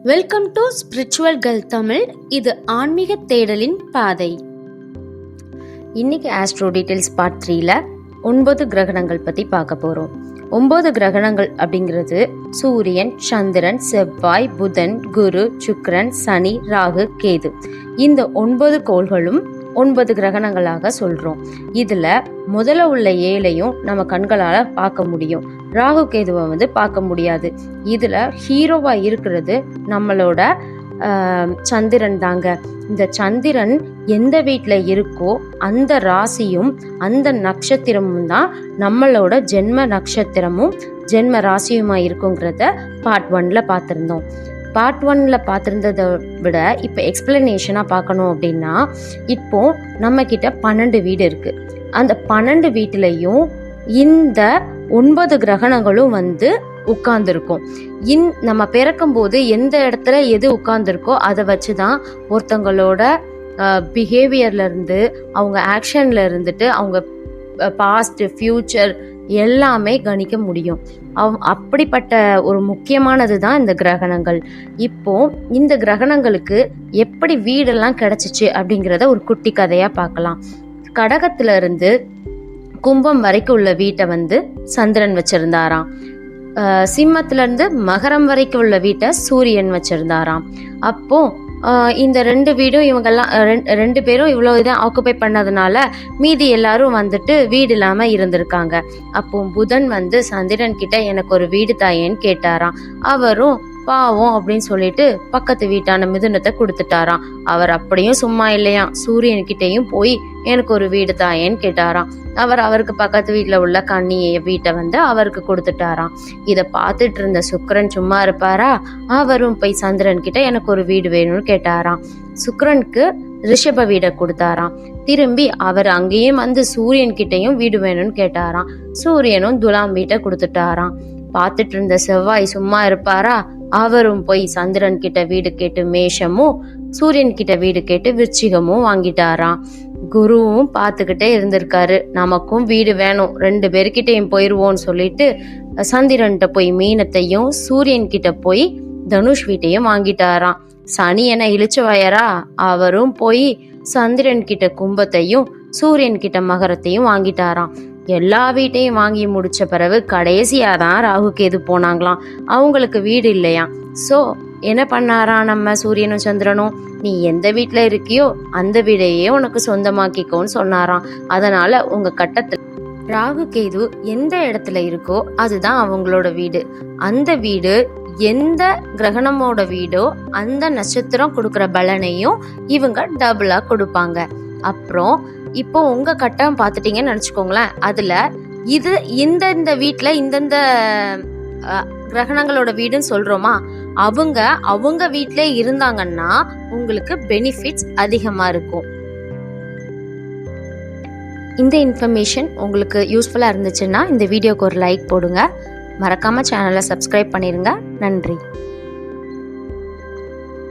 Welcome to spiritual girl Tamil. இது ஆன்மீக தேடலின் பாதை. இன்னைக்கு ஆஸ்ட்ரோ டீடைல்ஸ் பார்ட் 3ல 9 கிரகணங்கள் பற்றி பார்க்க போகிறோம். 9 கிரகணங்கள் அப்படிங்கிறது சூரியன், சந்திரன், செவ்வாய், புதன், குரு, சுக்கிரன், சனி, ராகு, கேது. இந்த 9 கோள்களும் 9 கிரகணங்களாக சொல்கிறோம். இதில் முதல்ல உள்ள 7ஐயும் நம்ம கண்களால் பார்க்க முடியும். ராகு கேதுவை பார்க்க முடியாது. இதில் ஹீரோவாக இருக்கிறது நம்மளோட சந்திரன் தாங்க. இந்த சந்திரன் எந்த வீட்டில் இருக்கோ அந்த ராசியும் அந்த நட்சத்திரமும் தான் நம்மளோட ஜென்ம நட்சத்திரமும் ஜென்ம ராசியுமா இருக்குங்கிறத பார்ட் 1ல பார்த்துருந்தோம். பார்ட் 1ல பார்த்துருந்ததை விட இப்போ எக்ஸ்பிளனேஷனாக பார்க்கணும் அப்படின்னா, இப்போ நம்மக்கிட்ட 12 வீடு இருக்குது. அந்த 12 வீட்டிலையும் இந்த 9 கிரகணங்களும் உட்கார்ந்துருக்கும். நம்ம பிறக்கும்போது எந்த இடத்துல எது உட்கார்ந்துருக்கோ அதை வச்சு தான் ஒருத்தங்களோட பிஹேவியர்லேருந்து அவங்க ஆக்ஷனில் இருந்துட்டு அவங்க பாஸ்ட் ஃப்யூச்சர் எல்லாமே கணிக்க முடியும். அப்படிப்பட்ட ஒரு முக்கியமானது தான் இந்த கிரகணங்கள். இப்போ இந்த கிரகணங்களுக்கு எப்படி வீடெல்லாம் கிடைச்சிச்சு அப்படிங்கிறத ஒரு குட்டி கதையாக பார்க்கலாம். கடகத்துல இருந்து கும்பம் வரைக்கும் உள்ள வீட்டை சந்திரன் வச்சிருந்தாராம். சிம்மத்துல இருந்து மகரம் வரைக்கும் உள்ள வீட்டை சூரியன் வச்சிருந்தாராம். அப்போ இந்த 2 வீடும் இவங்கெல்லாம் 2 பேரும் இவ்வளோ இதை ஆக்குபை பண்ணதுனால மீதி எல்லாரும் வீடு இல்லாமல் இருந்திருக்காங்க. அப்போ புதன் சந்திரன் கிட்ட எனக்கு ஒரு வீடு தாயேன்னு கேட்டாராம். அவரும் பாவம் அப்படின்னு சொல்லிட்டு பக்கத்து வீட்டான மிதுனத்தை கொடுத்துட்டாராம். அவர் அப்படியும் சும்மா இல்லையா, சூரியன் கிட்டையும் போய் எனக்கு ஒரு வீடு தாயேன்னு கேட்டாராம். அவருக்கு பக்கத்து வீட்டில் உள்ள கன்னிய வீட்டை அவருக்கு கொடுத்துட்டாராம். இதை பார்த்துட்டு இருந்த சுக்கிரன் சும்மா இருப்பாரா? அவரும் போய் சந்திரன் கிட்ட எனக்கு ஒரு வீடு வேணும்னு கேட்டாராம். சுக்கிரனுக்கு ரிஷப வீடை கொடுத்தாராம். திரும்பி அவர் அங்கேயும் சூரியன் கிட்டையும் வீடு வேணும்னு கேட்டாராம். சூரியனும் துலாம் வீட்டை கொடுத்துட்டாராம். பார்த்துட்டு இருந்த செவ்வாய் சும்மா இருப்பாரா? அவரும் போய் சந்திரன் கிட்ட வீடு கேட்டு மேஷமும் சூரியன் கிட்ட வீடு கேட்டு விருச்சிகமும் வாங்கிட்டாராம். குருவும் பார்த்துக்கிட்டே இருந்திருக்காரு, நமக்கும் வீடு வேணும், 2 பேர்கிட்டையும் போயிடுவோன்னு சொல்லிட்டு சந்திரன்கிட்ட போய் மீனத்தையும் சூரியன் கிட்ட போய் தனுஷ் வீட்டையும் வாங்கிட்டாராம். சனி என இழிச்சு வயரா? அவரும் போய் சந்திரன் கிட்ட கும்பத்தையும் சூரியன் கிட்ட மகரத்தையும் வாங்கிட்டாராம். எல்லா வீட்டையும் வாங்கி முடிச்ச பிறகு கடைசியாக தான் ராகு கேது போனாங்களாம். அவங்களுக்கு வீடு இல்லையா. ஸோ என்ன பண்ணாராம் நம்ம சூரியனும் சந்திரனும், நீ எந்த வீட்டில் இருக்கியோ அந்த வீடையே உனக்கு சொந்தமாக்கிக்கோன்னு சொன்னாராம். அதனால உங்க கட்டத்தில் ராகு கேது எந்த இடத்துல இருக்கோ அதுதான் அவங்களோட வீடு. அந்த வீடு எந்த கிரகணமோட வீடோ அந்த நட்சத்திரம் கொடுக்குற பலனையும் இவங்க டபுளா கொடுப்பாங்க. அப்புறம் இப்போ உங்க கட்டம் பார்த்துட்டீங்கன்னு நினச்சிக்கோங்களேன். அதுல இது இந்த வீட்டில் இந்தந்த கிரகணங்களோட வீடுன்னு சொல்றோமா, அவங்க வீட்டிலே இருந்தாங்கன்னா உங்களுக்கு பெனிஃபிட்ஸ் அதிகமா இருக்கும். இந்த இன்ஃபர்மேஷன் உங்களுக்கு யூஸ்ஃபுல்லா இருந்துச்சுன்னா இந்த வீடியோக்கு ஒரு லைக் போடுங்க. மறக்காம சேனலை சப்ஸ்கிரைப் பண்ணிருங்க. நன்றி.